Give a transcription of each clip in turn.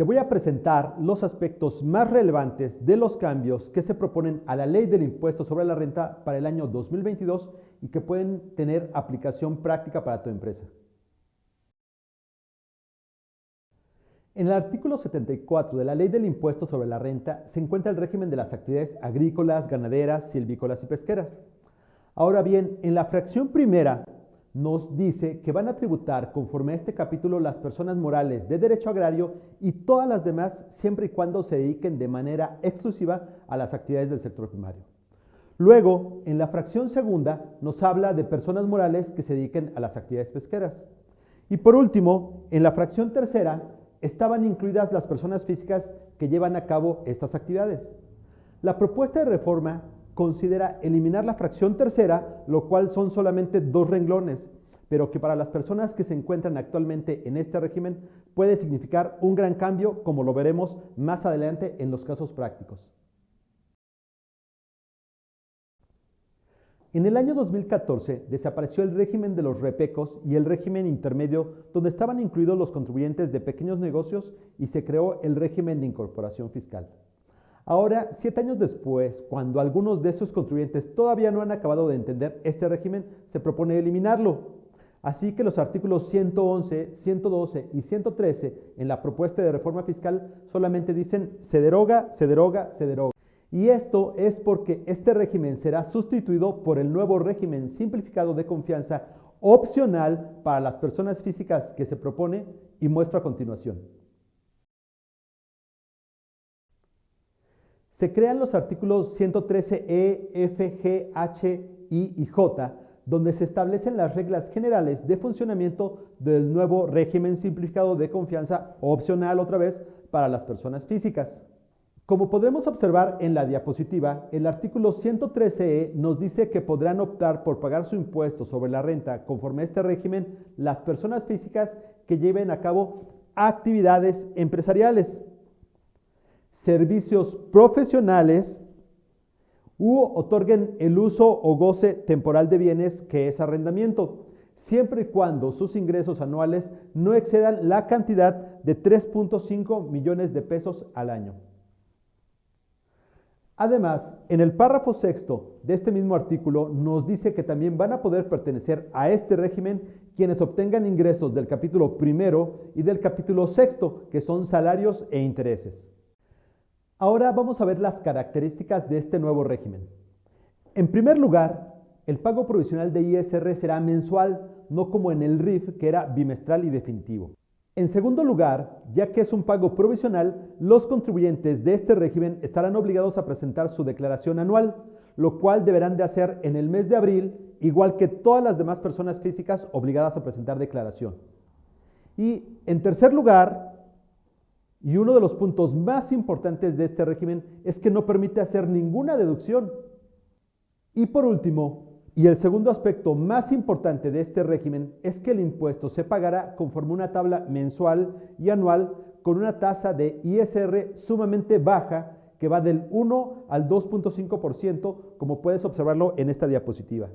Te voy a presentar los aspectos más relevantes de los cambios que se proponen a la Ley del Impuesto sobre la Renta para el año 2022 y que pueden tener aplicación práctica para tu empresa. En el artículo 74 de la Ley del Impuesto sobre la Renta se encuentra el régimen de las actividades agrícolas, ganaderas, silvícolas y pesqueras. Ahora bien, en la fracción primera nos dice que van a tributar conforme a este capítulo las personas morales de derecho agrario y todas las demás siempre y cuando se dediquen de manera exclusiva a las actividades del sector primario. Luego, en la fracción segunda nos habla de personas morales que se dediquen a las actividades pesqueras. Y por último, en la fracción tercera estaban incluidas las personas físicas que llevan a cabo estas actividades. La propuesta de reforma considera eliminar la fracción tercera, lo cual son solamente 2 renglones, pero que para las personas que se encuentran actualmente en este régimen puede significar un gran cambio, como lo veremos más adelante en los casos prácticos. En el año 2014 desapareció el régimen de los repecos y el régimen intermedio, donde estaban incluidos los contribuyentes de pequeños negocios, y se creó el régimen de incorporación fiscal. Ahora, 7 años después, cuando algunos de esos contribuyentes todavía no han acabado de entender este régimen, se propone eliminarlo. Así que los artículos 111, 112 y 113 en la propuesta de reforma fiscal solamente dicen se deroga, se deroga, se deroga. Y esto es porque este régimen será sustituido por el nuevo régimen simplificado de confianza opcional para las personas físicas que se propone y muestro a continuación. Se crean los artículos 113E, F, G, H, I y J, donde se establecen las reglas generales de funcionamiento del nuevo régimen simplificado de confianza opcional otra vez para las personas físicas. Como podremos observar en la diapositiva, el artículo 113E nos dice que podrán optar por pagar su impuesto sobre la renta conforme a este régimen las personas físicas que lleven a cabo actividades empresariales, servicios profesionales u otorguen el uso o goce temporal de bienes, que es arrendamiento, siempre y cuando sus ingresos anuales no excedan la cantidad de 3.5 millones de pesos al año. Además, en el párrafo sexto de este mismo artículo nos dice que también van a poder pertenecer a este régimen quienes obtengan ingresos del capítulo primero y del capítulo sexto, que son salarios e intereses. Ahora vamos a ver las características de este nuevo régimen. En primer lugar, el pago provisional de ISR será mensual, no como en el RIF, que era bimestral y definitivo. En segundo lugar, ya que es un pago provisional, los contribuyentes de este régimen estarán obligados a presentar su declaración anual, lo cual deberán de hacer en el mes de abril, igual que todas las demás personas físicas obligadas a presentar declaración. Y en tercer lugar, y uno de los puntos más importantes de este régimen es que no permite hacer ninguna deducción. Y por último, y el segundo aspecto más importante de este régimen, es que el impuesto se pagará conforme una tabla mensual y anual con una tasa de ISR sumamente baja que va del 1 al 2.5%, como puedes observarlo en esta diapositiva.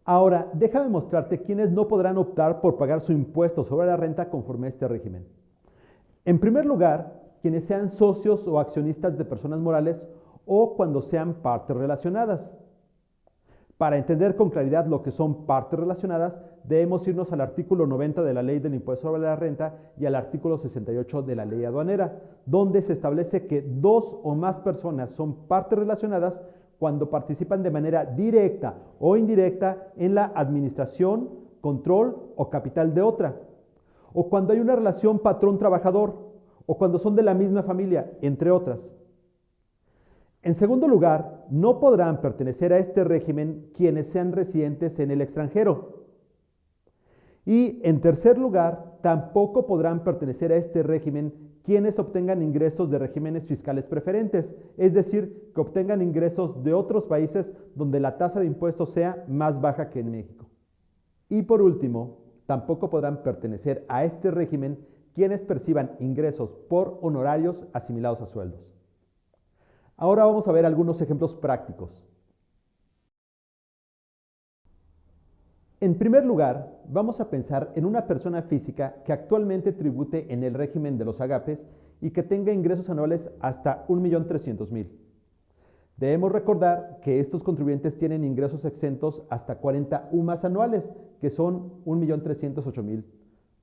Ahora, déjame mostrarte quiénes no podrán optar por pagar su impuesto sobre la renta conforme a este régimen. En primer lugar, quienes sean socios o accionistas de personas morales o cuando sean partes relacionadas. Para entender con claridad lo que son partes relacionadas, debemos irnos al artículo 90 de la Ley del Impuesto sobre la Renta y al artículo 68 de la Ley Aduanera, donde se establece que 2 o más personas son partes relacionadas cuando participan de manera directa o indirecta en la administración, control o capital de otra, o cuando hay una relación patrón-trabajador, o cuando son de la misma familia, entre otras. En segundo lugar, no podrán pertenecer a este régimen quienes sean residentes en el extranjero. Y en tercer lugar, tampoco podrán pertenecer a este régimen quienes obtengan ingresos de regímenes fiscales preferentes, es decir, que obtengan ingresos de otros países donde la tasa de impuestos sea más baja que en México. Y por último, tampoco podrán pertenecer a este régimen quienes perciban ingresos por honorarios asimilados a sueldos. Ahora vamos a ver algunos ejemplos prácticos. En primer lugar, vamos a pensar en una persona física que actualmente tribute en el régimen de los agapes y que tenga ingresos anuales hasta 1.300.000. Debemos recordar que estos contribuyentes tienen ingresos exentos hasta 40 UMAS anuales, que son 1.308.000,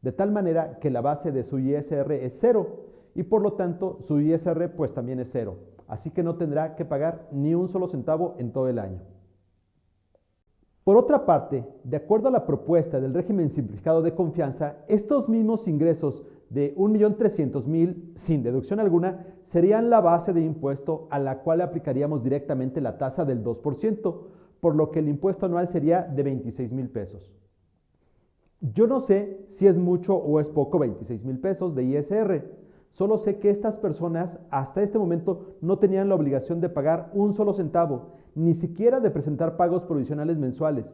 de tal manera que la base de su ISR es cero y por lo tanto su ISR pues también es cero, así que no tendrá que pagar ni un solo centavo en todo el año. Por otra parte, de acuerdo a la propuesta del régimen simplificado de confianza, estos mismos ingresos de 1.300.000 sin deducción alguna serían la base de impuesto a la cual aplicaríamos directamente la tasa del 2%, por lo que el impuesto anual sería de 26.000 pesos. Yo no sé si es mucho o es poco 26.000 pesos de ISR, solo sé que estas personas hasta este momento no tenían la obligación de pagar un solo centavo, ni siquiera de presentar pagos provisionales mensuales,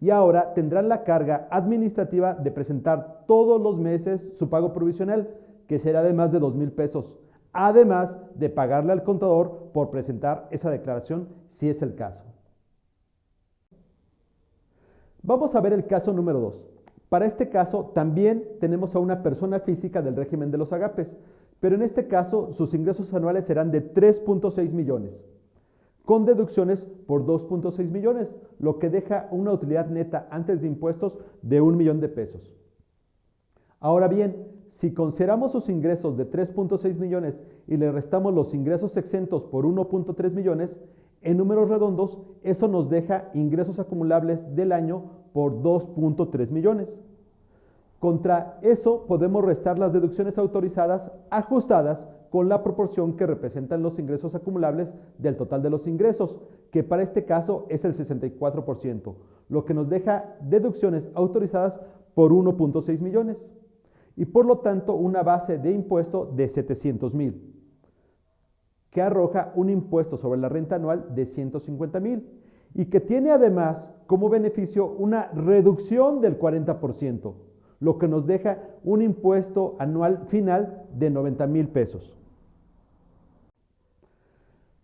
y ahora tendrán la carga administrativa de presentar todos los meses su pago provisional, que será de más de 2.000 pesos, además de pagarle al contador por presentar esa declaración si es el caso. Vamos a ver el caso número 2. Para este caso también tenemos a una persona física del régimen de los agapes, pero en este caso sus ingresos anuales serán de 3.6 millones, con deducciones por 2.6 millones, lo que deja una utilidad neta antes de impuestos de 1 millón de pesos. Ahora bien, si consideramos sus ingresos de 3.6 millones y le restamos los ingresos exentos por 1.3 millones, en números redondos, eso nos deja ingresos acumulables del año por 2.3 millones. Contra eso podemos restar las deducciones autorizadas ajustadas con la proporción que representan los ingresos acumulables del total de los ingresos, que para este caso es el 64%, lo que nos deja deducciones autorizadas por 1.6 millones y por lo tanto una base de impuesto de 700.000, que arroja un impuesto sobre la renta anual de 150.000 y que tiene además como beneficio una reducción del 40%, lo que nos deja un impuesto anual final de 90.000 pesos.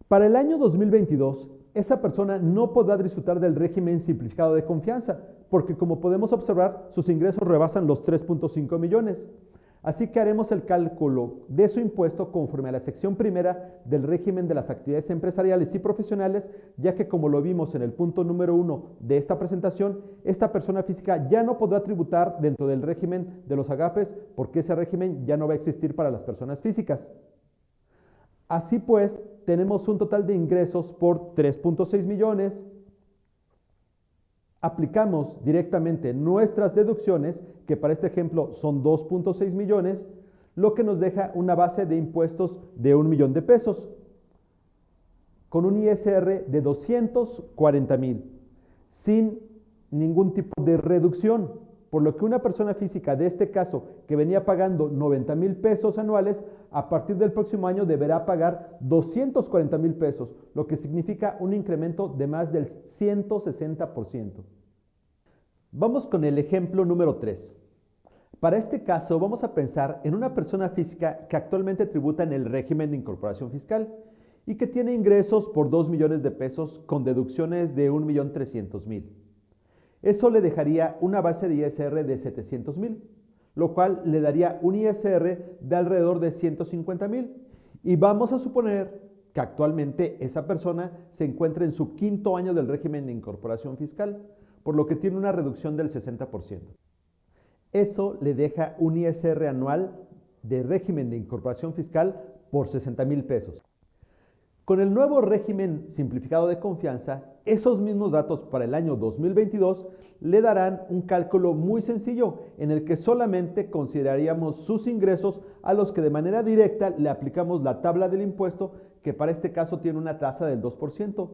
Para el año 2022, esa persona no podrá disfrutar del régimen simplificado de confianza, porque como podemos observar, sus ingresos rebasan los 3.5 millones. Así que haremos el cálculo de su impuesto conforme a la sección primera del régimen de las actividades empresariales y profesionales, ya que como lo vimos en el punto número 1 de esta presentación, esta persona física ya no podrá tributar dentro del régimen de los agapes, porque ese régimen ya no va a existir para las personas físicas. Así pues, tenemos un total de ingresos por 3.6 millones. Aplicamos directamente nuestras deducciones, que para este ejemplo son 2.6 millones, lo que nos deja una base de impuestos de 1 millón de pesos, con un ISR de 240.000, sin ningún tipo de reducción, por lo que una persona física de este caso que venía pagando 90.000 pesos anuales, a partir del próximo año deberá pagar 240.000 pesos, lo que significa un incremento de más del 160%. Vamos con el ejemplo número 3. Para este caso vamos a pensar en una persona física que actualmente tributa en el régimen de incorporación fiscal y que tiene ingresos por 2 millones de pesos con deducciones de 1.300.000. Eso le dejaría una base de ISR de 700.000, lo cual le daría un ISR de alrededor de 150.000. Y vamos a suponer que actualmente esa persona se encuentra en su quinto año del régimen de incorporación fiscal, por lo que tiene una reducción del 60%. Eso le deja un ISR anual de régimen de incorporación fiscal por 60.000 pesos. Con el nuevo régimen simplificado de confianza, esos mismos datos para el año 2022 le darán un cálculo muy sencillo en el que solamente consideraríamos sus ingresos a los que de manera directa le aplicamos la tabla del impuesto, que para este caso tiene una tasa del 2%,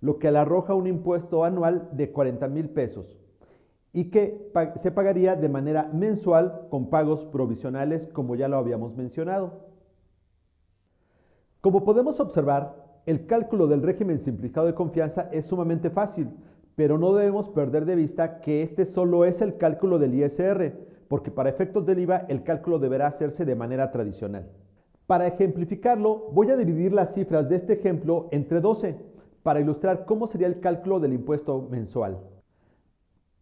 lo que le arroja un impuesto anual de 40.000 pesos y que se pagaría de manera mensual con pagos provisionales, como ya lo habíamos mencionado. Como podemos observar, el cálculo del régimen simplificado de confianza es sumamente fácil, pero no debemos perder de vista que este solo es el cálculo del ISR, porque para efectos del IVA el cálculo deberá hacerse de manera tradicional. Para ejemplificarlo, voy a dividir las cifras de este ejemplo entre 12 para ilustrar cómo sería el cálculo del impuesto mensual.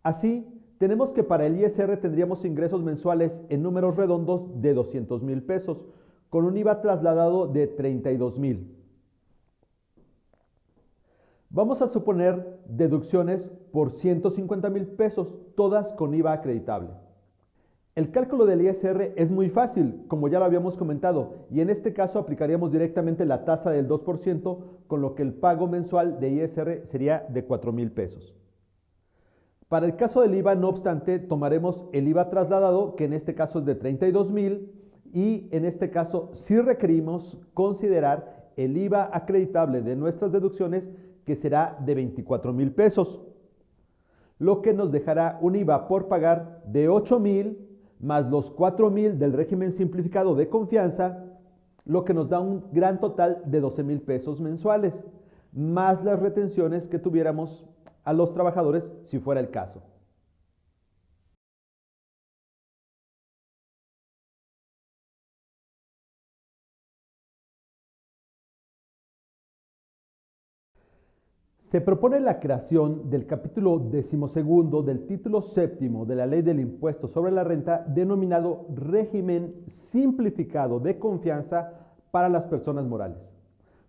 Así, tenemos que para el ISR tendríamos ingresos mensuales en números redondos de 200,000 pesos, con un IVA trasladado de 32,000. Vamos a suponer deducciones por 150,000 pesos, todas con IVA acreditable. El cálculo del ISR es muy fácil, como ya lo habíamos comentado, y en este caso aplicaríamos directamente la tasa del 2%, con lo que el pago mensual de ISR sería de 4,000 pesos. Para el caso del IVA, no obstante, tomaremos el IVA trasladado, que en este caso es de 32,000, y en este caso sí requerimos considerar el IVA acreditable de nuestras deducciones, que será de 24,000 pesos, lo que nos dejará un IVA por pagar de 8,000 más los 4,000 del régimen simplificado de confianza, lo que nos da un gran total de 12,000 pesos mensuales, más las retenciones que tuviéramos a los trabajadores si fuera el caso. Se propone la creación del capítulo 12º del título 7º de la Ley del Impuesto sobre la Renta, denominado Régimen Simplificado de Confianza para las Personas Morales.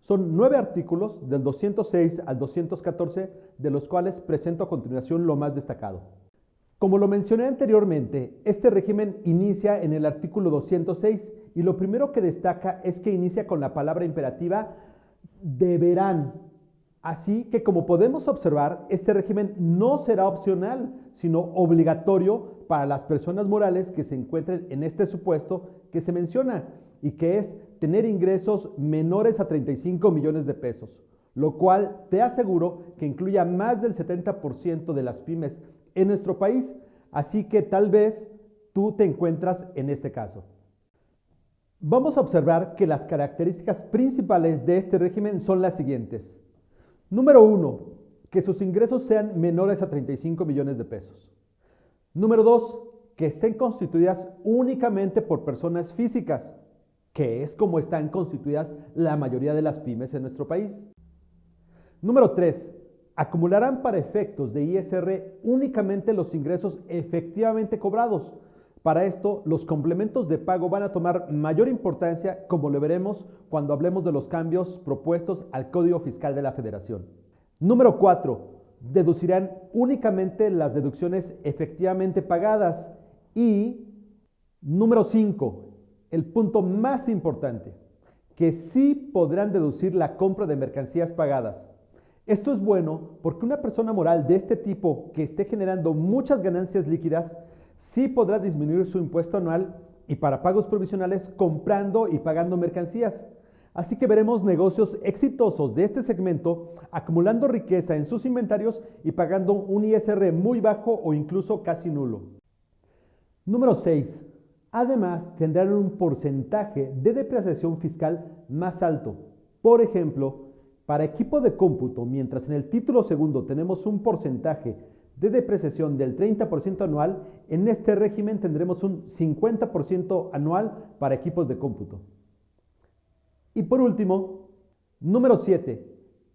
Son 9 artículos, del 206 al 214, de los cuales presento a continuación lo más destacado. Como lo mencioné anteriormente, este régimen inicia en el artículo 206 y lo primero que destaca es que inicia con la palabra imperativa deberán. Así que, como podemos observar, este régimen no será opcional, sino obligatorio para las personas morales que se encuentren en este supuesto que se menciona, y que es tener ingresos menores a 35 millones de pesos, lo cual te aseguro que incluya más del 70% de las pymes en nuestro país, así que tal vez tú te encuentras en este caso. Vamos a observar que las características principales de este régimen son las siguientes. Número 1, que sus ingresos sean menores a 35 millones de pesos. Número 2, que estén constituidas únicamente por personas físicas, que es como están constituidas la mayoría de las pymes en nuestro país. Número 3, acumularán para efectos de ISR únicamente los ingresos efectivamente cobrados. Para esto, los complementos de pago van a tomar mayor importancia, como lo veremos cuando hablemos de los cambios propuestos al Código Fiscal de la Federación. Número 4. Deducirán únicamente las deducciones efectivamente pagadas. Y número 5. El punto más importante, que sí podrán deducir la compra de mercancías pagadas. Esto es bueno porque una persona moral de este tipo que esté generando muchas ganancias líquidas sí podrá disminuir su impuesto anual y para pagos provisionales comprando y pagando mercancías. Así que veremos negocios exitosos de este segmento acumulando riqueza en sus inventarios y pagando un ISR muy bajo o incluso casi nulo. Número 6. Además, tendrán un porcentaje de depreciación fiscal más alto. Por ejemplo, para equipo de cómputo, mientras en el título segundo tenemos un porcentaje de depreciación del 30% anual, en este régimen tendremos un 50% anual para equipos de cómputo. Y por último, número 7,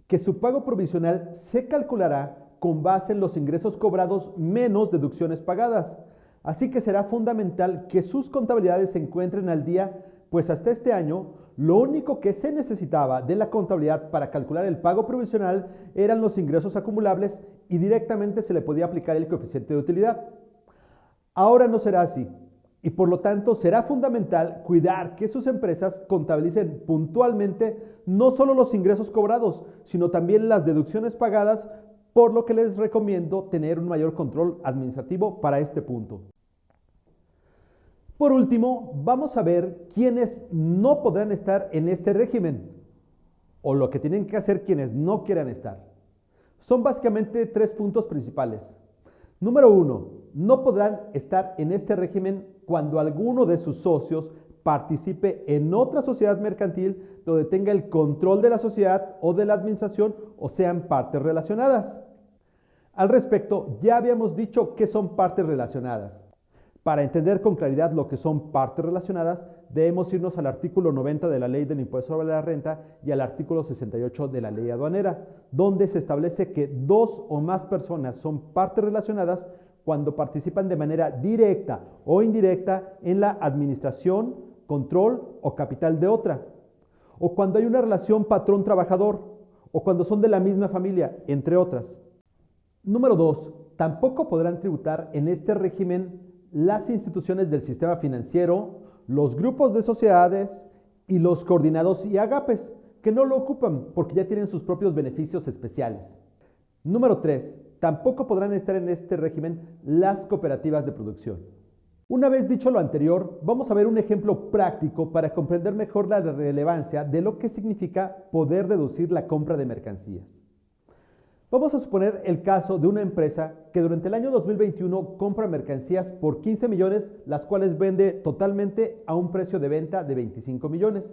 que su pago provisional se calculará con base en los ingresos cobrados menos deducciones pagadas. Así que será fundamental que sus contabilidades se encuentren al día, pues hasta este año lo único que se necesitaba de la contabilidad para calcular el pago provisional eran los ingresos acumulables y directamente se le podía aplicar el coeficiente de utilidad. Ahora no será así y por lo tanto será fundamental cuidar que sus empresas contabilicen puntualmente no solo los ingresos cobrados, sino también las deducciones pagadas, por lo que les recomiendo tener un mayor control administrativo para este punto. Por último, vamos a ver quiénes no podrán estar en este régimen o lo que tienen que hacer quienes no quieran estar. Son básicamente 3 puntos principales. Número 1, no podrán estar en este régimen cuando alguno de sus socios participe en otra sociedad mercantil donde tenga el control de la sociedad o de la administración o sean partes relacionadas. Al respecto, ya habíamos dicho que son partes relacionadas. Para entender con claridad lo que son partes relacionadas, debemos irnos al artículo 90 de la Ley del Impuesto sobre la Renta y al artículo 68 de la Ley Aduanera, donde se establece que 2 o más personas son partes relacionadas cuando participan de manera directa o indirecta en la administración, control o capital de otra, o cuando hay una relación patrón-trabajador, o cuando son de la misma familia, entre otras. Número 2. Tampoco podrán tributar en este régimen las instituciones del sistema financiero, los grupos de sociedades y los coordinados y agapes, que no lo ocupan porque ya tienen sus propios beneficios especiales. Número 3. Tampoco podrán estar en este régimen las cooperativas de producción. Una vez dicho lo anterior, vamos a ver un ejemplo práctico para comprender mejor la relevancia de lo que significa poder deducir la compra de mercancías. Vamos a suponer el caso de una empresa que durante el año 2021 compra mercancías por 15 millones, las cuales vende totalmente a un precio de venta de 25 millones.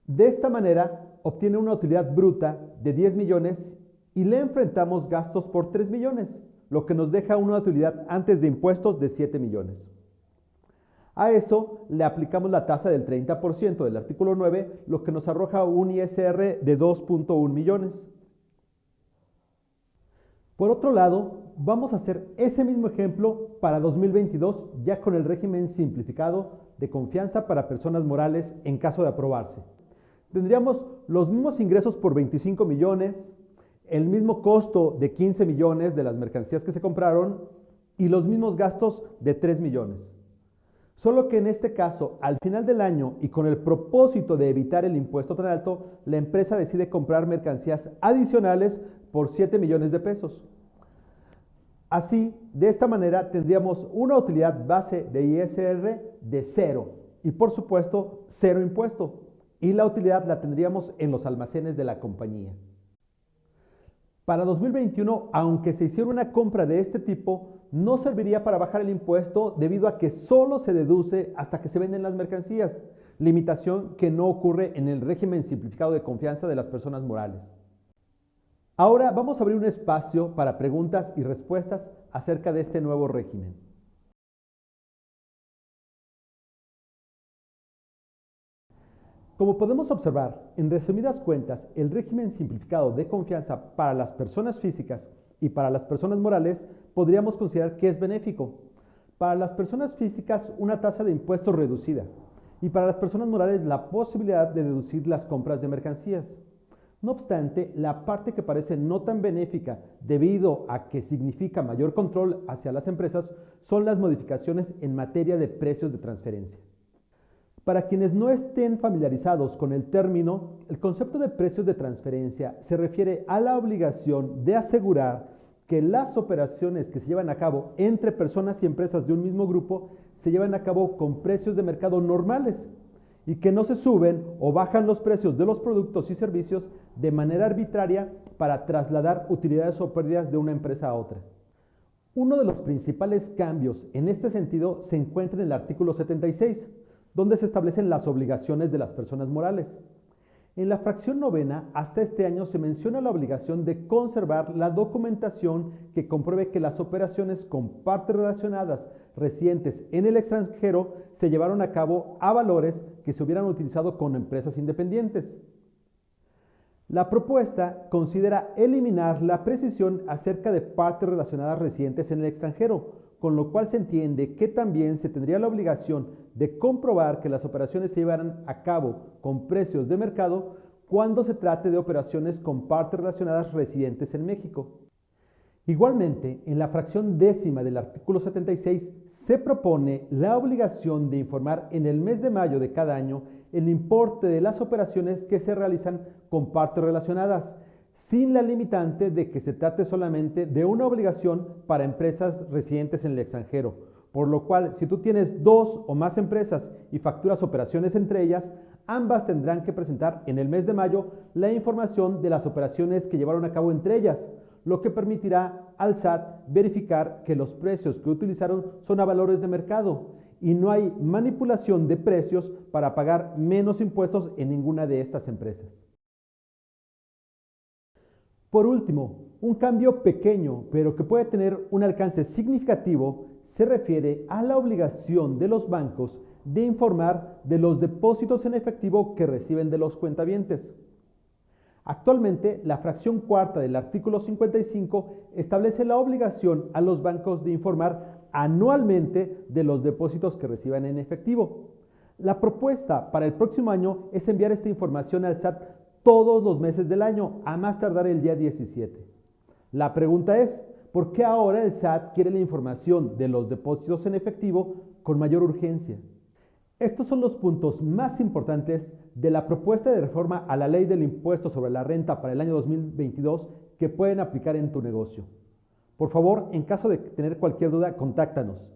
De esta manera, obtiene una utilidad bruta de 10 millones y le enfrentamos gastos por 3 millones, lo que nos deja una utilidad antes de impuestos de 7 millones. A eso le aplicamos la tasa del 30% del artículo 9, lo que nos arroja un ISR de 2.1 millones. Por otro lado, vamos a hacer ese mismo ejemplo para 2022, ya con el régimen simplificado de confianza para personas morales en caso de aprobarse. Tendríamos los mismos ingresos por 25 millones, el mismo costo de 15 millones de las mercancías que se compraron y los mismos gastos de 3 millones. Solo que en este caso, al final del año y con el propósito de evitar el impuesto tan alto, la empresa decide comprar mercancías adicionales por 7 millones de pesos. Así, de esta manera tendríamos una utilidad base de ISR de 0 y por supuesto 0 impuesto, y la utilidad la tendríamos en los almacenes de la compañía. Para 2021, aunque se hiciera una compra de este tipo, no serviría para bajar el impuesto debido a que solo se deduce hasta que se venden las mercancías, limitación que no ocurre en el régimen simplificado de confianza de las personas morales. Ahora vamos a abrir un espacio para preguntas y respuestas acerca de este nuevo régimen. Como podemos observar, en resumidas cuentas, el régimen simplificado de confianza para las personas físicas y para las personas morales podríamos considerar que es benéfico. Para las personas físicas, una tasa de impuestos reducida, y para las personas morales, la posibilidad de deducir las compras de mercancías. No obstante, la parte que parece no tan benéfica debido a que significa mayor control hacia las empresas son las modificaciones en materia de precios de transferencia. Para quienes no estén familiarizados con el término, el concepto de precios de transferencia se refiere a la obligación de asegurar que las operaciones que se llevan a cabo entre personas y empresas de un mismo grupo se llevan a cabo con precios de mercado normales y que no se suben o bajan los precios de los productos y servicios de manera arbitraria para trasladar utilidades o pérdidas de una empresa a otra. Uno de los principales cambios en este sentido se encuentra en el artículo 76, donde se establecen las obligaciones de las personas morales. En la fracción novena, hasta este año se menciona la obligación de conservar la documentación que compruebe que las operaciones con partes relacionadas residentes en el extranjero se llevaron a cabo a valores que se hubieran utilizado con empresas independientes. La propuesta considera eliminar la precisión acerca de partes relacionadas residentes en el extranjero, con lo cual se entiende que también se tendría la obligación de comprobar que las operaciones se llevaran a cabo con precios de mercado cuando se trate de operaciones con partes relacionadas residentes en México. Igualmente, en la fracción décima del artículo 76 se propone la obligación de informar en el mes de mayo de cada año el importe de las operaciones que se realizan con partes relacionadas, sin la limitante de que se trate solamente de una obligación para empresas residentes en el extranjero, por lo cual si tú tienes 2 o más empresas y facturas operaciones entre ellas, ambas tendrán que presentar en el mes de mayo la información de las operaciones que llevaron a cabo entre ellas, lo que permitirá al SAT verificar que los precios que utilizaron son a valores de mercado y no hay manipulación de precios para pagar menos impuestos en ninguna de estas empresas. Por último, un cambio pequeño, pero que puede tener un alcance significativo, se refiere a la obligación de los bancos de informar de los depósitos en efectivo que reciben de los cuentavientes. Actualmente, la fracción cuarta del artículo 55 establece la obligación a los bancos de informar anualmente de los depósitos que reciban en efectivo. La propuesta para el próximo año es enviar esta información al SAT todos los meses del año, a más tardar el día 17. La pregunta es, ¿por qué ahora el SAT quiere la información de los depósitos en efectivo con mayor urgencia? Estos son los puntos más importantes de la propuesta de reforma a la ley del impuesto sobre la renta para el año 2022 que pueden aplicar en tu negocio. Por favor, en caso de tener cualquier duda, contáctanos.